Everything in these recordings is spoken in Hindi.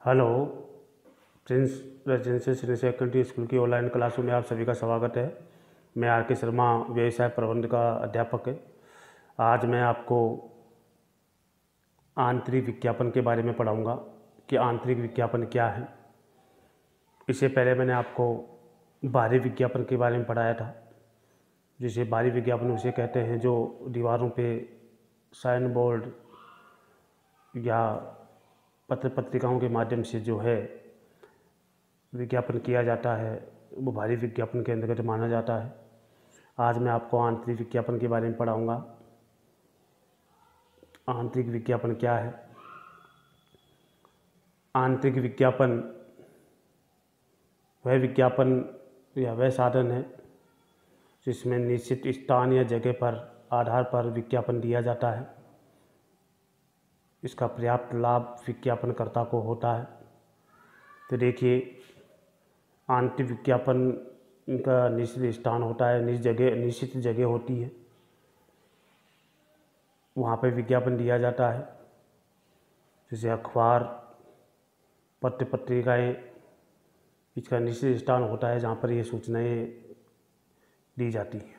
Hello Prince residential senior secondary school की ऑनलाइन क्लासों में आप सभी का स्वागत है। मैं आर के शर्मा व्यवसाय प्रबंध का अध्यापक है। आज मैं आपको आंतरिक विज्ञापन के बारे में पढ़ाऊंगा कि आंतरिक विज्ञापन क्या है। इससे पहले मैंने आपको बाहरी विज्ञापन के बारे में पढ़ाया था। जिसे बाहरी विज्ञापन उसे कहते हैं जो दीवारों पे साइन बोर्ड या पत्र पत्रिकाओं के माध्यम से जो है विज्ञापन किया जाता है, वो बाहरी विज्ञापन के अंतर्गत माना जाता है। आज मैं आपको आंतरिक विज्ञापन के बारे में पढ़ाऊंगा। आंतरिक विज्ञापन क्या है? आंतरिक विज्ञापन वह विज्ञापन या वह साधन है जिसमें निश्चित स्थान या जगह पर आधार पर विज्ञापन दिया जाता है। इसका पर्याप्त लाभ विज्ञापनकर्ता को होता है। तो देखिए, आंतरिक विज्ञापन का निश्चित स्थान होता है, निश्चित जगह होती है, वहाँ पर विज्ञापन दिया जाता है। जैसे अखबार, पत्र पत्रिकाएँ, इसका निश्चित स्थान होता है जहाँ पर ये सूचनाएँ दी जाती हैं,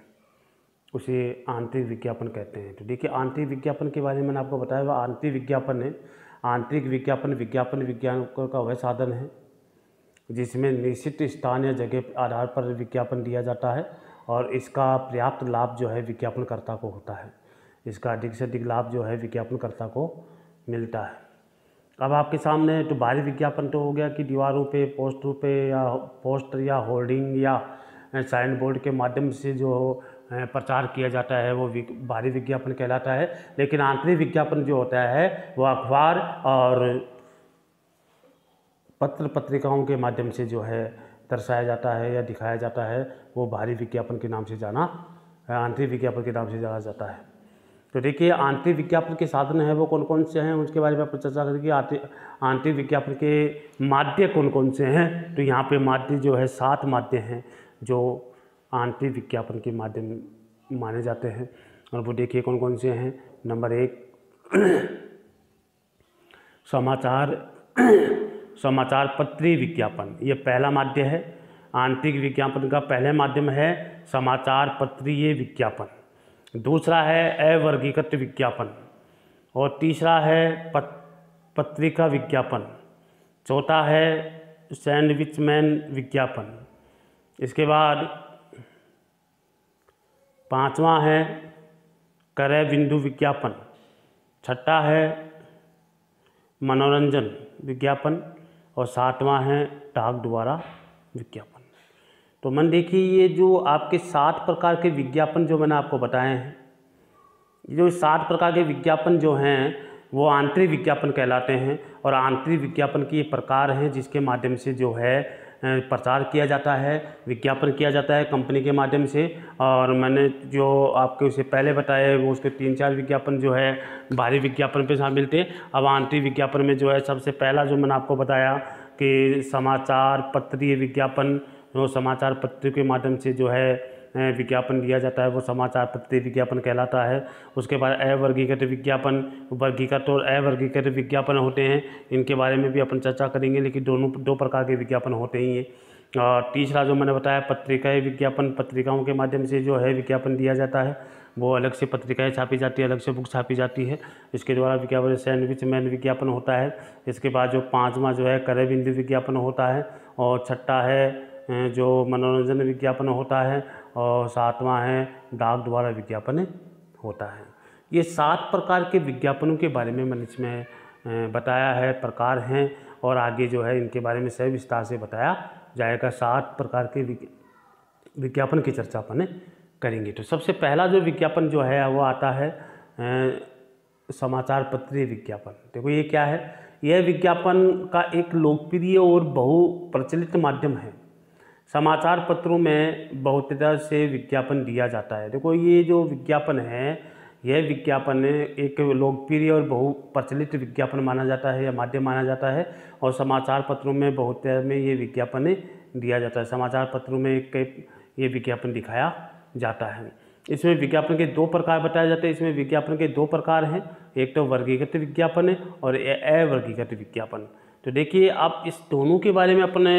उसे आंतरिक विज्ञापन कहते हैं। तो देखिए, आंतरिक विज्ञापन के बारे में मैंने आपको बताया, वह आंतरिक विज्ञापन है। आंतरिक विज्ञापन विज्ञान का वह साधन है जिसमें निश्चित स्थान या जगह आधार पर विज्ञापन दिया जाता है और इसका पर्याप्त लाभ जो है विज्ञापनकर्ता को होता है। इसका अधिक से अधिक लाभ जो है विज्ञापनकर्ता को मिलता है। अब आपके सामने तो बाहरी विज्ञापन तो हो गया कि दीवारों पे, पोस्टर या होर्डिंग या साइन बोर्ड के माध्यम से जो प्रचार किया जाता है वो बाहरी विज्ञापन कहलाता है। लेकिन आंतरिक विज्ञापन जो होता है वो अखबार और पत्र पत्रिकाओं के माध्यम से जो है दर्शाया जाता है या दिखाया जाता है, वो बाहरी विज्ञापन के नाम से आंतरिक विज्ञापन के नाम से जाना जाता है। तो देखिए, आंतरिक विज्ञापन के साधन हैं वो कौन कौन से हैं, उसके बारे में आप चर्चा करेंगे। आंतरिक विज्ञापन के माध्य कौन कौन से हैं, तो यहाँ पे माध्य जो है 7 माध्य हैं जो आंतरिक विज्ञापन के माध्यम माने जाते हैं। और वो देखिए कौन कौन से हैं। नंबर 1 समाचार पत्रीय विज्ञापन, ये पहला माध्य है। आंतरिक विज्ञापन का पहला माध्यम है समाचार पत्रीय विज्ञापन। दूसरा है अवर्गीकृत विज्ञापन और तीसरा है पत्रिका विज्ञापन। चौथा है सैंडविचमैन विज्ञापन। इसके बाद 5वां है क्रय बिंदु विज्ञापन। छठा है मनोरंजन विज्ञापन और 7वां है डाक द्वारा विज्ञापन। तो मन देखिए, ये जो आपके 7 प्रकार के विज्ञापन जो मैंने आपको बताए हैं, जो 7 प्रकार के विज्ञापन जो हैं वो आंतरिक विज्ञापन कहलाते हैं। और आंतरिक विज्ञापन के ये प्रकार हैं जिसके माध्यम से जो है प्रचार किया जाता है, विज्ञापन किया जाता है कंपनी के माध्यम से। और मैंने जो आपके उससे पहले बताए वो उसके 3-4 विज्ञापन जो है बाहरी विज्ञापन पे शामिल थे। अब आंतरिक विज्ञापन में जो है सबसे पहला जो मैंने आपको बताया कि समाचार पत्रीय विज्ञापन, जो समाचार पत्र के माध्यम से जो है विज्ञापन दिया जाता है वो समाचार पत्रीय विज्ञापन कहलाता है। उसके बाद अवर्गीकृत विज्ञापन, वर्गीकृत और अवर्गीकृत विज्ञापन होते हैं, इनके बारे में भी अपन चर्चा करेंगे। लेकिन दोनों 2 प्रकार के विज्ञापन होते ही हैं। और तीसरा जो मैंने बताया पत्रिकाएँ विज्ञापन, पत्रिकाओं के माध्यम से जो है विज्ञापन दिया जाता है, वो अलग से पत्रिकाएँ छापी जाती है, अलग से बुक छापी जाती है, इसके द्वारा विज्ञापन सैंडविचमैन विज्ञापन होता है। इसके बाद जो 5वां जो है क्रय बिंदु विज्ञापन होता है और छठा है जो मनोरंजन विज्ञापन होता है और 7वां है डाक द्वारा विज्ञापन होता है। ये 7 प्रकार के विज्ञापनों के बारे में मैंने इसमें बताया है, प्रकार हैं, और आगे जो है इनके बारे में सही विस्तार से बताया जाएगा। 7 प्रकार के विज्ञापन की चर्चा अपन करेंगे। तो सबसे पहला जो विज्ञापन जो है वो आता है समाचार पत्रीय विज्ञापन। देखो ये क्या है, यह विज्ञापन का एक लोकप्रिय और बहुप्रचलित माध्यम है। समाचार पत्रों में बहुत तरह से विज्ञापन दिया जाता है। देखो ये जो विज्ञापन है, यह विज्ञापन एक लोकप्रिय और बहुप्रचलित विज्ञापन माना जाता है या माध्यम माना जाता है। और समाचार पत्रों में बहुत तरह में ये विज्ञापन दिया जाता है। समाचार पत्रों में ये विज्ञापन दिखाया जाता है। इसमें विज्ञापन के 2 प्रकार बताए जाते हैं। इसमें विज्ञापन के 2 प्रकार हैं, एक तो वर्गीकृत विज्ञापन है और अवर्गीकृत विज्ञापन। तो देखिए आप इस दोनों के बारे में अपने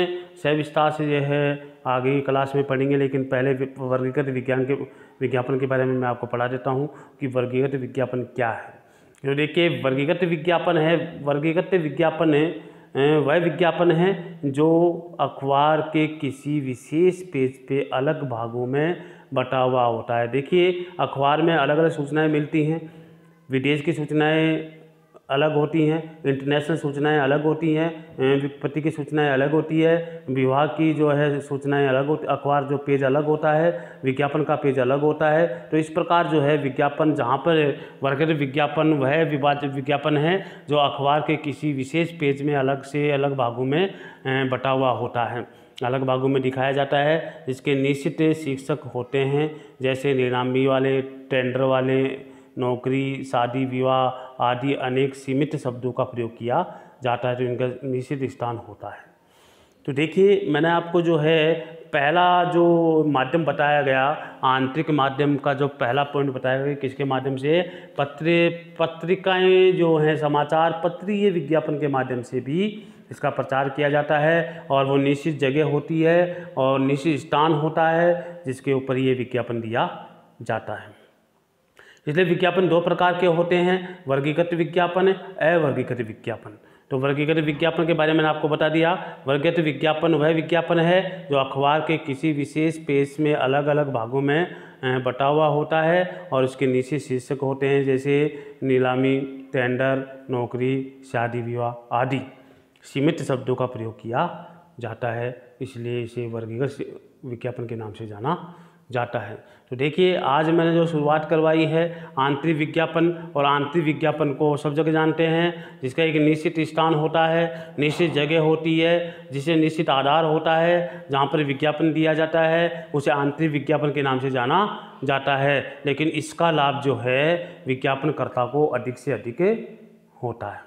सविस्तार से जो है आगे की क्लास में पढ़ेंगे, लेकिन पहले वर्गीकृत विज्ञापन के बारे में मैं आपको पढ़ा देता हूँ कि वर्गीकृत विज्ञापन क्या है। तो देखिए वर्गीकृत विज्ञापन वह विज्ञापन है जो अखबार के किसी विशेष पेज पे अलग भागों में बटा हुआ होता है। देखिए अखबार में अलग अलग सूचनाएं मिलती हैं, विदेश की सूचनाएं अलग होती हैं, इंटरनेशनल सूचनाएं अलग होती हैं, विपत्ति की सूचनाएं अलग होती है, विभाग की जो है सूचनाएं अलग होती, अखबार जो पेज अलग होता है, विज्ञापन का पेज अलग होता है। तो इस प्रकार जो है विज्ञापन, जहाँ पर वर्गीकृत विज्ञापन वह विज्ञापन है जो अखबार के किसी विशेष पेज में अलग से अलग भागों में बटा हुआ होता है, अलग भागों में दिखाया जाता है, जिसके निश्चित शीर्षक होते हैं, जैसे नीलामी वाले, टेंडर वाले, नौकरी, शादी विवाह आदि अनेक सीमित शब्दों का प्रयोग किया जाता है, तो इनका निश्चित स्थान होता है। तो देखिए मैंने आपको जो है पहला जो माध्यम बताया गया, आंतरिक माध्यम का जो पहला पॉइंट बताया गया, किसके माध्यम से, पत्रिकाएं जो हैं, समाचार पत्रीय विज्ञापन के माध्यम से भी इसका प्रचार किया जाता है, और वो निश्चित जगह होती है और निश्चित स्थान होता है जिसके ऊपर ये विज्ञापन दिया जाता है। इसलिए विज्ञापन दो प्रकार के होते हैं, वर्गीकृत विज्ञापन, अवर्गीकृत विज्ञापन। तो वर्गीकृत विज्ञापन के बारे में मैंने आपको बता दिया। वर्गीकृत विज्ञापन वह विज्ञापन है जो अखबार के किसी विशेष पेज में अलग अलग भागों में बटा हुआ होता है और उसके नीचे शीर्षक होते हैं, जैसे नीलामी, टेंडर, नौकरी, शादी विवाह आदि सीमित शब्दों का प्रयोग किया जाता है, इसलिए इसे वर्गीकृत विज्ञापन के नाम से जाना जाता है। तो देखिए आज मैंने जो शुरुआत करवाई है आंतरिक विज्ञापन, और आंतरिक विज्ञापन को सब जगह जानते हैं, जिसका एक निश्चित स्थान होता है, निश्चित जगह होती है, जिसे निश्चित आधार होता है जहाँ पर विज्ञापन दिया जाता है, उसे आंतरिक विज्ञापन के नाम से जाना जाता है। लेकिन इसका लाभ जो है विज्ञापनकर्ता को अधिक से अधिक होता है।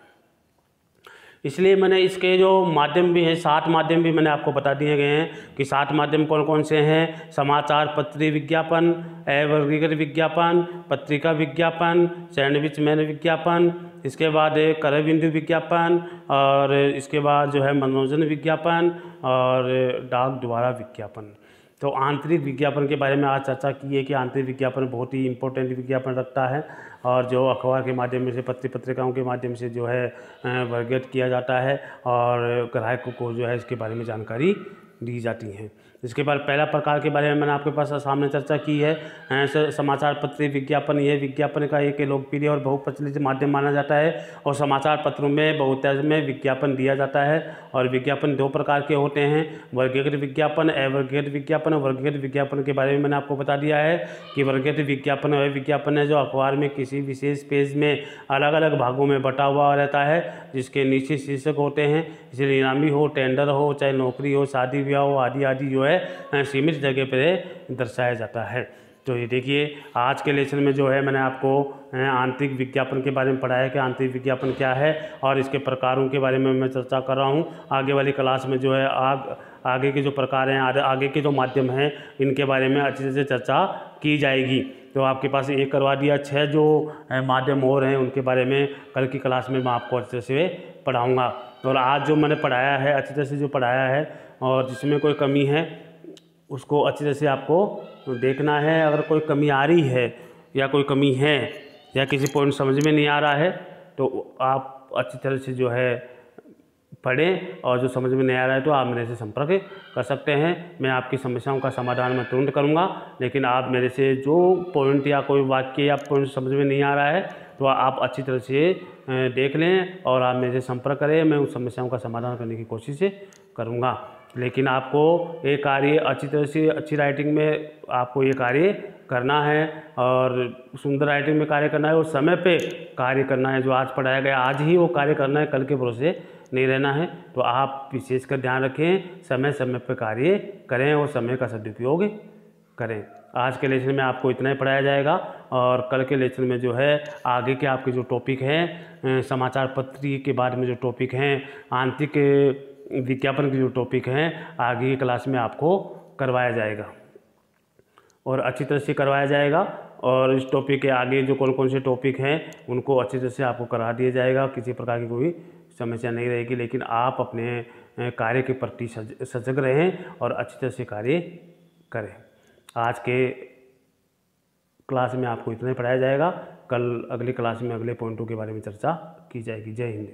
इसलिए मैंने इसके जो माध्यम भी हैं, 7 माध्यम भी मैंने आपको बता दिए गए हैं कि 7 माध्यम कौन कौन से हैं। समाचार पत्रीय विज्ञापन, अवर्गीकृत विज्ञापन, पत्रिका विज्ञापन, सैंडविच मैन विज्ञापन, इसके बाद कर बिंदु विज्ञापन, और इसके बाद जो है मनोरंजन विज्ञापन और डाक द्वारा विज्ञापन। तो आंतरिक विज्ञापन के बारे में आज चर्चा की है कि आंतरिक विज्ञापन बहुत ही इम्पोर्टेंट विज्ञापन रखता है, और जो अखबार के माध्यम से, पत्रिकाओं के माध्यम से जो है वर्गीकृत किया जाता है और ग्राहकों को जो है इसके बारे में जानकारी दी जाती है। इसके बाद पहला प्रकार के बारे में मैंने आपके पास सामने चर्चा की है। समाचार पत्रीय विज्ञापन, यह विज्ञापन का एक लोकप्रिय और बहुप्रचलित माध्यम माना जाता है, और समाचार पत्रों में बहुतायत में विज्ञापन दिया जाता है। और विज्ञापन 2 प्रकार के होते हैं, वर्गीकृत विज्ञापन, अवर्गीकृत विज्ञापन। वर्गीकृत विज्ञापन के बारे में मैंने आपको बता दिया है कि वर्गीकृत विज्ञापन वह विज्ञापन है जो अखबार में किसी विशेष पेज में अलग अलग भागों में बटा हुआ रहता है, जिसके निश्चित शीर्षक होते हैं, जैसे नीलामी हो, टेंडर हो, चाहे नौकरी हो, शादी विवाह हो आदि आदि जो है सीमित जगह पर दर्शाया जाता है। तो ये देखिए आज के लेसन में जो है मैंने आपको आंतरिक विज्ञापन के बारे में पढ़ाया कि आंतरिक विज्ञापन क्या है, और इसके प्रकारों के बारे में मैं चर्चा कर रहा हूँ। आगे वाली क्लास में जो है आगे के जो प्रकार हैं, आगे के जो माध्यम हैं, इनके बारे में अच्छे से चर्चा की जाएगी। तो आपके पास एक करवा दिया, 6 जो माध्यम और हैं उनके बारे में कल की क्लास में मैं आपको अच्छे से पढ़ाऊँगा। और आज जो मैंने पढ़ाया है, अच्छी तरह से जो पढ़ाया है, और जिसमें कोई कमी है उसको अच्छी तरह से आपको देखना है। अगर कोई कमी आ रही है या कोई कमी है या किसी पॉइंट समझ में नहीं आ रहा है तो आप अच्छी तरह से जो है पढ़ें, और जो समझ में नहीं आ रहा है तो आप मेरे से संपर्क कर सकते हैं। मैं आपकी समस्याओं का समाधान मैं तुरंत करूंगा, लेकिन आप मेरे से जो पॉइंट या कोई वाक्य या पॉइंट समझ में नहीं आ रहा है तो आप अच्छी तरह से देख लें और आप मेरे से संपर्क करें। मैं उन समस्याओं का समाधान करने की कोशिश करूँगा। लेकिन आपको ये कार्य अच्छी तरह से, अच्छी राइटिंग में आपको ये कार्य करना है, और सुंदर राइटिंग में कार्य करना है, और समय पे कार्य करना है। जो आज पढ़ाया गया आज ही वो कार्य करना है, कल के भरोसे नहीं रहना है। तो आप विशेषकर ध्यान रखें, समय समय पर कार्य करें और समय का सदुपयोग करें। आज के लेसन में आपको इतना ही पढ़ाया जाएगा, और कल के लेसन में जो है आगे के आपके जो टॉपिक हैं, समाचार पत्र के बारे में जो टॉपिक हैं, आंतरिक विज्ञापन के जो टॉपिक हैं, आगे की क्लास में आपको करवाया जाएगा और अच्छी तरह से करवाया जाएगा। और इस टॉपिक के आगे जो कौन कौन से टॉपिक हैं उनको अच्छी तरह से आपको करा दिया जाएगा, किसी प्रकार की कोई समस्या नहीं रहेगी, लेकिन आप अपने कार्य के प्रति सजग रहें और अच्छी तरह से कार्य करें। आज के क्लास में आपको इतना ही पढ़ाया जाएगा। कल अगली क्लास में अगले पॉइंटों के बारे में चर्चा की जाएगी। जय हिंद।